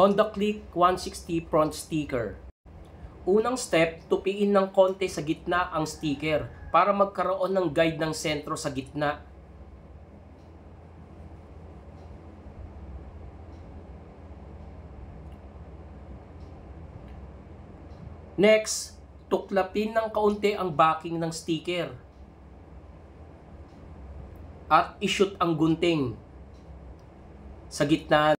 Honda Click 160 front sticker. Unang step, tupiin ng konti sa gitna ang sticker para magkaroon ng guide ng sentro sa gitna. Next, tuklapin ng kaunti ang backing ng sticker at i-shoot ang gunting sa gitna.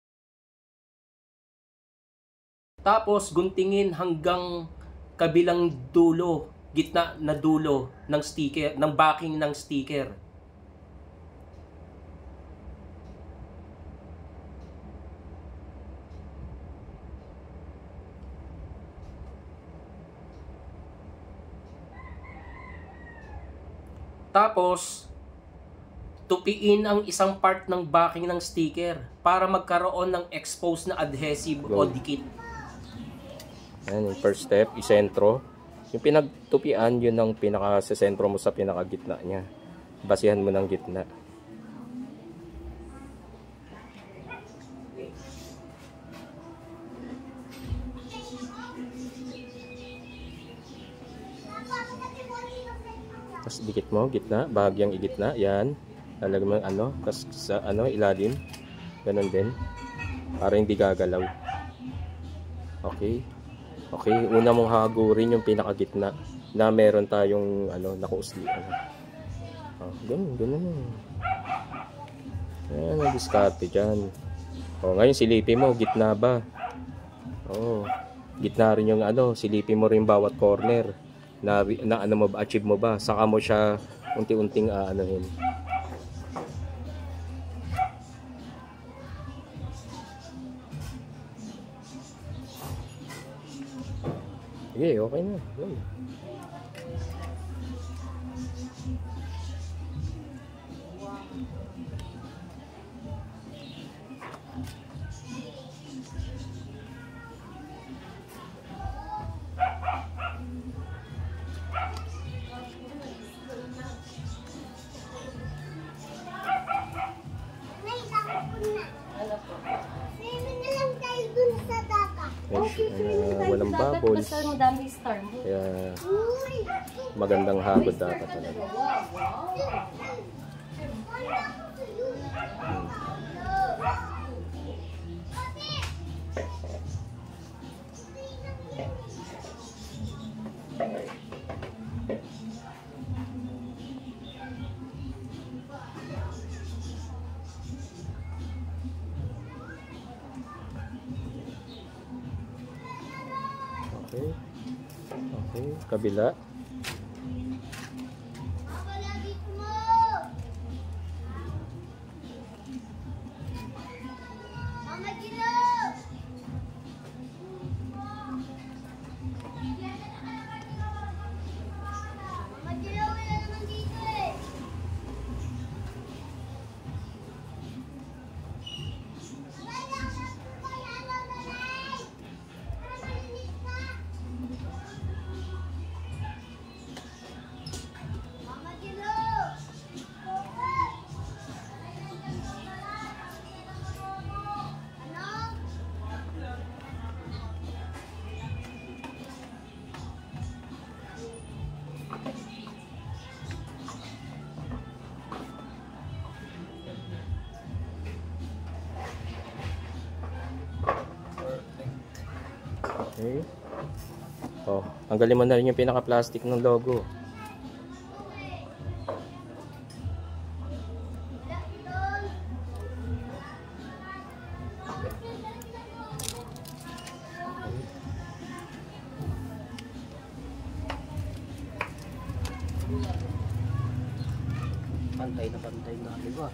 Tapos guntingin hanggang kabilang dulo, gitna na dulo ng sticker, ng backing ng sticker. Tapos tupiin ang isang part ng backing ng sticker para magkaroon ng exposed na adhesive o dikit. Ayan, yung first step, isentro. Yung pinagtupian, yun ang pinaka-sentro mo sa pinakagitna niya. Basihan mo ng gitna. Tapos dikit mo, gitna, bahagyang igitna, yan. Lalagyan mo ano, tapos sa ano, ilalim. Ganon din. Para hindi gagalaw. Okay. Okay, una mong hagurin yung pinakagitna na meron tayong ano, nakauslian. Ganun, ganun. Ayan, ang diskarte dyan. Ngayon silipin mo, gitna ba? Gitna rin yung ano, silipin mo rin bawat corner. Na ano mo ba, achieve mo ba? Saka mo siya unti-unting aanohin. Okay, okay na. Walang bubbles. Kaya magandang hagod dapat talaga. Okay. Okay, kabila. Okay. Tanggalin mo na rin yung pinaka-plastic ng logo. Pantay na, di ba?